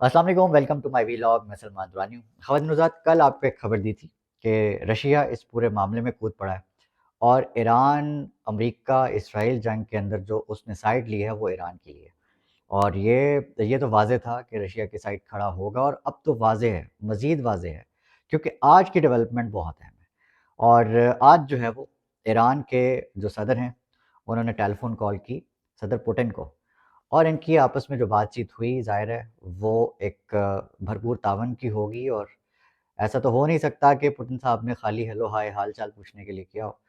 अस्सलाम वालेकुम, welcome to my vlog. मैं सलमान दुरानी हूँ। ख़वातीन हज़रात, कल आपको एक खबर दी थी कि रशिया इस पूरे मामले में कूद पड़ा है और ईरान, अमेरिका, इसराइल जंग के अंदर जो उसने साइड ली है वो ईरान की ली है। और ये तो वाज़ेह था कि रशिया की साइड खड़ा होगा, और अब तो वाज़ेह है, मज़ीद वाज़ेह है, क्योंकि आज की डेवलपमेंट बहुत अहम है। और आज जो है वो ईरान के जो सदर हैं, उन्होंने टेलीफ़ोन कॉल की सदर पुतिन को, और इनकी आपस में जो बातचीत हुई, ज़ाहिर है वो एक भरपूर तावन की होगी। और ऐसा तो हो नहीं सकता कि पुतिन साहब ने खाली हेलो हाय हाल चाल पूछने के लिए किया हो।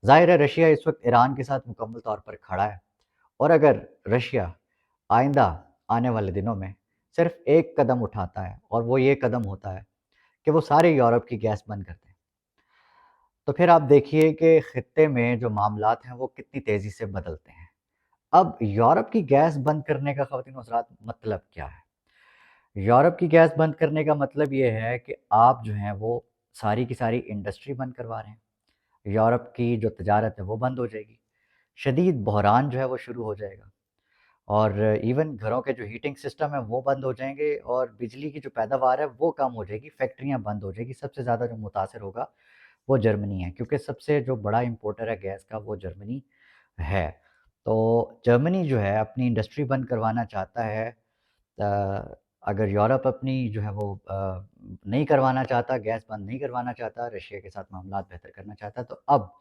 ज़ाहिर है रशिया इस वक्त ईरान के साथ मुकम्मल तौर पर खड़ा है, और अगर रशिया आइंदा आने वाले दिनों में सिर्फ एक कदम उठाता है, और वो ये कदम होता है कि वो सारे यूरोप की गैस बंद करते हैं, तो फिर आप देखिए कि खित्ते में जो मामलात हैं वो कितनी तेज़ी से बदलते हैं। अब यूरोप की गैस बंद करने का ख़वातीन और हज़रात मतलब क्या है? यूरोप की गैस बंद करने का मतलब ये है कि आप जो हैं वो सारी की सारी इंडस्ट्री बंद करवा रहे हैं। यूरोप की जो तजारत है वो बंद हो जाएगी। शदीद बहरान जो है वो शुरू हो जाएगा, और इवन घरों के जो हीटिंग सिस्टम है वो बंद हो जाएंगे, और बिजली की जो पैदावार है वो कम हो जाएगी, फैक्ट्रियाँ बंद हो जाएगी। सबसे ज़्यादा जो मुतासर होगा वो जर्मनी है, क्योंकि सबसे जो बड़ा इम्पोर्टर है गैस का वो जर्मनी है। तो जर्मनी जो है अपनी इंडस्ट्री बंद करवाना चाहता है। अगर यूरोप अपनी जो है वो नहीं करवाना चाहता, गैस बंद नहीं करवाना चाहता, रशिया के साथ मामलात बेहतर करना चाहता, तो अब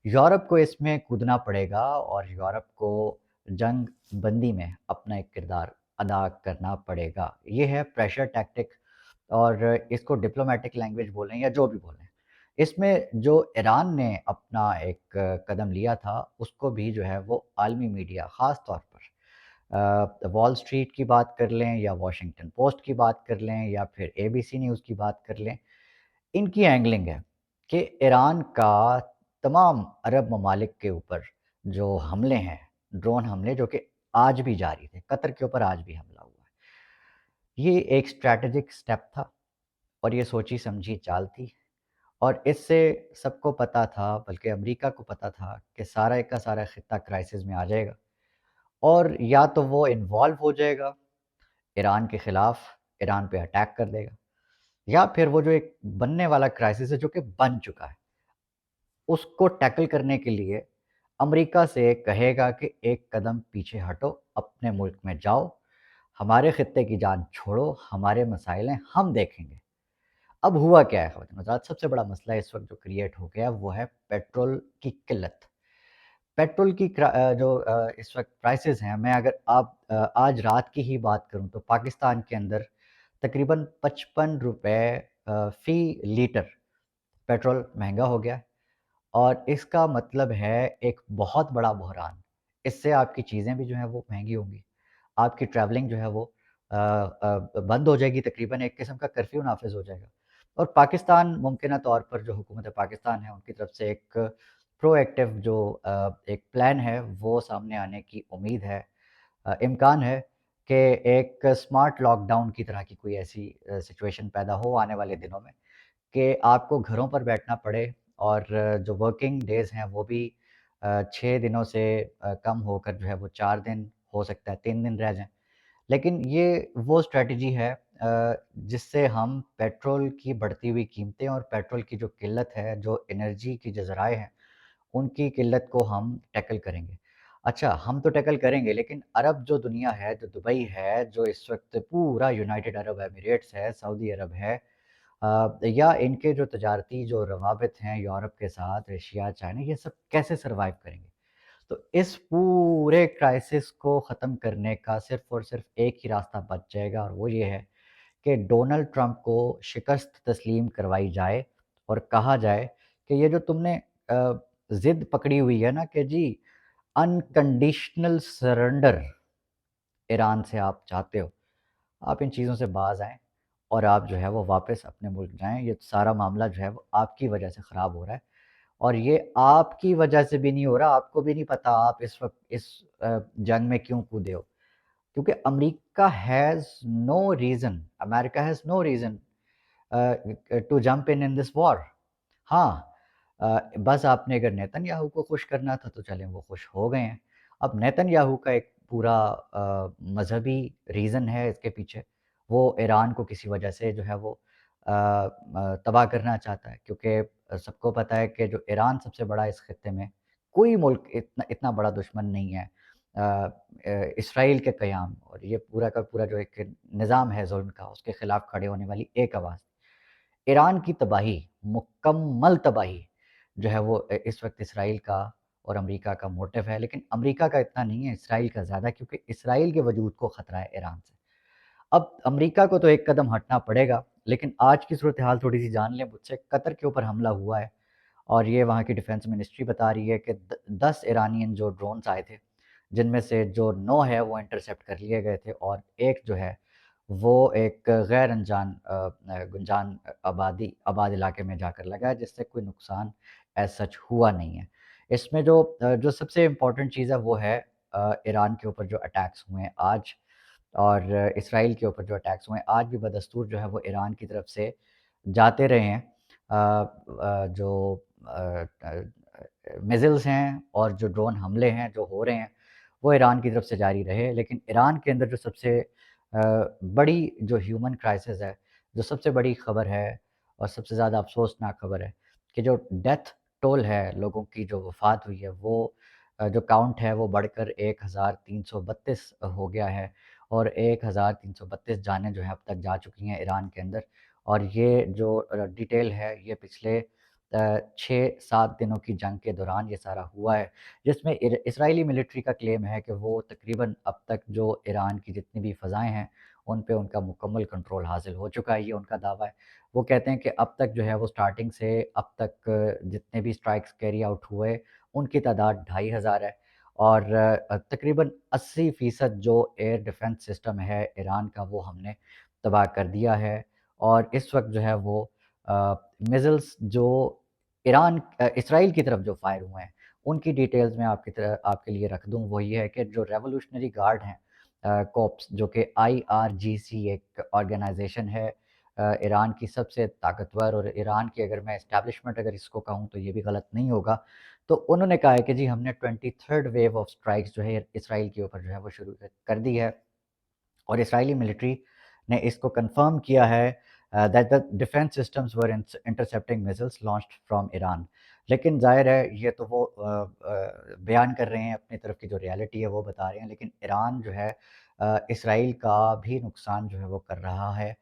यूरोप को इसमें कूदना पड़ेगा, और यूरोप को जंग बंदी में अपना एक किरदार अदा करना पड़ेगा। ये है प्रेशर टैक्टिक, और इसको डिप्लोमेटिक लैंग्वेज बोलें या जो भी बोलें। इसमें जो ईरान ने अपना एक कदम लिया था, उसको भी जो है वो आलमी मीडिया ख़ास तौर पर वॉल स्ट्रीट की बात कर लें, या वॉशिंगटन पोस्ट की बात कर लें, या फिर एबीसी न्यूज़ की बात कर लें, इनकी एंगलिंग है कि ईरान का तमाम अरब ममालिक के ऊपर जो हमले हैं, ड्रोन हमले जो कि आज भी जारी थे, कतर के ऊपर आज भी हमला हुआ है, ये एक स्ट्रैटेजिक स्टेप था, और ये सोची समझी चाल थी। और इससे सबको पता था, बल्कि अमेरिका को पता था, कि सारा का सारा खित्ता क्राइसिस में आ जाएगा, और या तो वो इन्वॉल्व हो जाएगा ईरान के ख़िलाफ़, ईरान पे अटैक कर देगा, या फिर वो जो एक बनने वाला क्राइसिस है जो कि बन चुका है, उसको टैकल करने के लिए अमेरिका से कहेगा कि एक कदम पीछे हटो, अपने मुल्क में जाओ, हमारे खित्ते की जान छोड़ो, हमारे मसाइल हैं, हम देखेंगे। अब हुआ क्या है ख़वातीन हज़रात, सबसे बड़ा मसला इस वक्त जो क्रिएट हो गया वो है पेट्रोल की किल्लत। पेट्रोल की जो इस वक्त प्राइसेस हैं, मैं अगर आज रात की ही बात करूं तो पाकिस्तान के अंदर तकरीबन 55 रुपए फ़ी लीटर पेट्रोल महंगा हो गया है, और इसका मतलब है एक बहुत बड़ा बहरान। इससे आपकी चीज़ें भी जो हैं वो महंगी होंगी, आपकी ट्रैवलिंग जो है वो बंद हो जाएगी, तकरीबन एक किस्म का कर्फ्यू नाफिज हो जाएगा। और पाकिस्तान मुमकिन तौर पर, जो हुकूमत पाकिस्तान है उनकी तरफ से एक प्रोएक्टिव जो एक प्लान है वो सामने आने की उम्मीद है। इम्कान है कि एक स्मार्ट लॉकडाउन की तरह की कोई ऐसी सिचुएशन पैदा हो आने वाले दिनों में, कि आपको घरों पर बैठना पड़े, और जो वर्किंग डेज़ हैं वो भी 6 दिनों से कम होकर जो है वो 4 दिन, हो सकता है 3 दिन रह जाएँ। लेकिन ये वो स्ट्रैटेजी है जिससे हम पेट्रोल की बढ़ती हुई कीमतें, और पेट्रोल की जो किल्लत है, जो एनर्जी की जो ज़राए हैं, उनकी किल्लत को हम टैकल करेंगे। अच्छा, हम तो टैकल करेंगे, लेकिन अरब जो दुनिया है, जो दुबई है, जो इस वक़्त पूरा यूनाइटेड अरब एमिरेट्स है, सऊदी अरब है, या इनके जो तजारती जो रवाबित हैं यूरोप के साथ, रशिया, चाइना, ये सब कैसे सर्वाइव करेंगे? तो इस पूरे क्राइसिस को ख़त्म करने का सिर्फ़ और सिर्फ़ एक ही रास्ता बच जाएगा, और वो ये है कि डोनाल्ड ट्रंप को शिकस्त तस्लीम करवाई जाए, और कहा जाए कि ये जो तुमने ज़िद पकड़ी हुई है ना कि जी अनकंडीशनल सरेंडर ईरान से आप चाहते हो, आप इन चीज़ों से बाज़ आएँ, और आप जो है वो वापस अपने मुल्क जाएँ। ये सारा मामला जो है वो आपकी वजह से ख़राब हो रहा है, और ये आपकी वजह से भी नहीं हो रहा, आपको भी नहीं पता आप इस वक़्त इस जंग में क्यों कूदे हो। क्योंकि America has no reason to jump in this war. हाँ, बस आपने अगर नेतन्याहू को खुश करना था तो चलें, वो खुश हो गए हैं। अब नेतन्याहू का एक पूरा मज़हबी रीज़न है इसके पीछे, وہ ایران کو کسی وجہ سے جو ہے وہ تباہ کرنا چاہتا ہے، کیونکہ سب کو پتہ ہے کہ جو ایران سب سے بڑا اس خطے میں، کوئی ملک اتنا بڑا دشمن نہیں ہے اسرائیل کے قیام، اور یہ پورا کا پورا جو ایک نظام ہے ظلم کا، اس کے خلاف کھڑے ہونے والی ایک آواز۔ ایران کی تباہی، مکمل تباہی جو ہے وہ اس وقت اسرائیل کا اور امریکہ کا موٹو ہے، لیکن امریکہ کا اتنا نہیں ہے، اسرائیل کا زیادہ، کیونکہ اسرائیل کے وجود کو خطرہ ہے ایران سے۔ اب امریکہ کو تو ایک قدم ہٹنا پڑے گا، لیکن آج کی صورتحال تھوڑی سی جان لیں مجھ سے۔ قطر کے اوپر حملہ ہوا ہے، اور یہ وہاں کی ڈیفنس منسٹری بتا رہی ہے کہ 10 ایرانین جو ڈرونز آئے تھے، جن میں سے جو 9 ہے وہ انٹرسیپٹ کر لیے گئے تھے، اور ایک جو ہے وہ ایک غیر انجان گنجان آباد علاقے میں جا کر لگا ہے، جس سے کوئی نقصان ایز سچ ہوا نہیں ہے۔ اس میں جو سب سے امپورٹنٹ چیز ہے وہ ہے ایران کے اوپر جو اٹیکس ہوئے ہیں آج، اور اسرائیل کے اوپر جو اٹیکس ہوئے ہیں آج، بھی بدستور جو ہے وہ ایران کی طرف سے جاتے رہے ہیں۔ جو میزلز ہیں اور جو ڈرون حملے ہیں جو ہو رہے ہیں وہ ایران کی طرف سے جاری رہے، لیکن ایران کے اندر جو سب سے بڑی جو ہیومن کرائسس ہے، جو سب سے بڑی خبر ہے اور سب سے زیادہ افسوسناک خبر ہے، کہ جو ڈیتھ ٹول ہے، لوگوں کی جو وفات ہوئی ہے، وہ جو کاؤنٹ ہے وہ بڑھ کر 1332 ہو گیا ہے، اور 1332 جانیں جو ہیں اب تک جا چکی ہیں ایران کے اندر۔ اور یہ جو ڈیٹیل ہے یہ پچھلے 6-7 دنوں کی جنگ کے دوران یہ سارا ہوا ہے، جس میں اسرائیلی ملٹری کا کلیم ہے کہ وہ تقریباً اب تک جو ایران کی جتنی بھی فضائیں ہیں ان پہ ان کا مکمل کنٹرول حاصل ہو چکا ہے، یہ ان کا دعویٰ ہے۔ وہ کہتے ہیں کہ اب تک جو ہے وہ سٹارٹنگ سے اب تک جتنے بھی سٹرائکس کیری آؤٹ ہوئے ان کی تعداد 2500 ہے، اور تقریباً 80% جو ایئر ڈیفنس سسٹم ہے ایران کا وہ ہم نے تباہ کر دیا ہے۔ اور اس وقت جو ہے وہ میزلز جو اسرائیل کی طرف جو فائر ہوئے ہیں ان کی ڈیٹیلز میں آپ کے لیے رکھ دوں۔ وہ یہ ہے کہ جو ریولوشنری گارڈ ہیں کوپس، جو کہ IRGC ایک آرگنائزیشن ہے ایران کی سب سے طاقتور، اور ایران کی اگر میں اسٹیبلشمنٹ اگر اس کو کہوں تو یہ بھی غلط نہیں ہوگا، تو انہوں نے کہا ہے کہ جی ہم نے 23rd ویو آف سٹرائکس جو ہے اسرائیل کے اوپر جو ہے وہ شروع کر دی ہے، اور اسرائیلی ملٹری نے اس کو کنفرم کیا ہے that the defense systems were intercepting missiles launched from Iran۔ لیکن ظاہر ہے یہ تو وہ بیان کر رہے ہیں اپنی طرف کی جو ریالٹی ہے وہ بتا رہے ہیں، لیکن ایران جو ہے اسرائیل کا بھی نقصان جو ہے وہ کر رہا ہے۔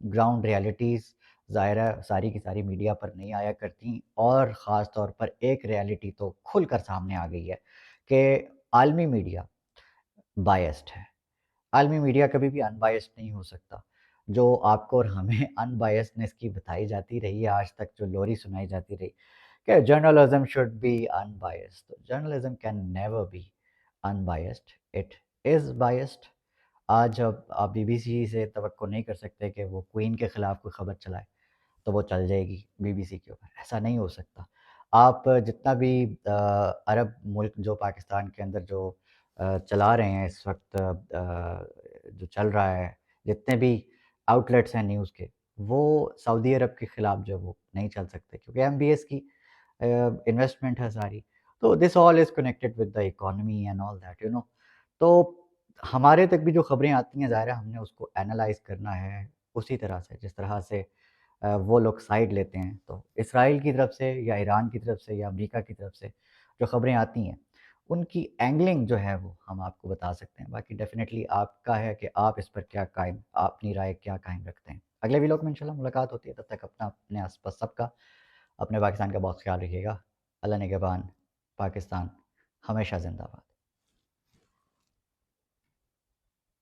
گراؤنڈ ریالٹیز ظاہر ہے ساری کی ساری میڈیا پر نہیں آیا کرتی، اور خاص طور پر ایک ریالٹی تو کھل کر سامنے آ گئی ہے کہ عالمی میڈیا بائسڈ ہے۔ عالمی میڈیا کبھی بھی ان بائسڈ نہیں ہو سکتا۔ جو آپ کو اور ہمیں ان بائسڈنس کی بتائی جاتی رہی ہے آج تک، جو لوری سنائی جاتی رہی کہ journalism should be unbiased, journalism can never be unbiased, it is biased. آج اب آپ BBC سے توقع نہیں کر سکتے کہ وہ کوئین کے خلاف کوئی خبر چلائے تو وہ چل جائے گی BBC کے اوپر، ایسا نہیں ہو سکتا۔ آپ جتنا بھی عرب ملک جو پاکستان کے اندر جو چلا رہے ہیں اس وقت، جو چل رہا ہے، جتنے بھی آؤٹلیٹس ہیں نیوز کے، وہ سعودی عرب کے خلاف جو وہ نہیں چل سکتے، کیونکہ MBS کی انویسٹمنٹ ہے ساری۔ تو this all is connected with the economy and all that تو ہمارے تک بھی جو خبریں آتی ہیں ظاہر ہے ہم نے اس کو اینالائز کرنا ہے اسی طرح سے جس طرح سے وہ لوگ سائڈ لیتے ہیں۔ تو اسرائیل کی طرف سے یا ایران کی طرف سے یا امریکہ کی طرف سے جو خبریں آتی ہیں ان کی اینگلنگ جو ہے وہ ہم آپ کو بتا سکتے ہیں، باقی ڈیفینیٹلی آپ کا ہے کہ آپ اس پر کیا قائم، اپنی رائے کیا قائم رکھتے ہیں۔ اگلے ویلوگ میں انشاءاللہ ملاقات ہوتی ہے، تب تک اپنے آس پاس سب کا، اپنے پاکستان کا بہت خیال رکھیے گا۔ اللہ نگہبان۔ پاکستان ہمیشہ زندہ باد۔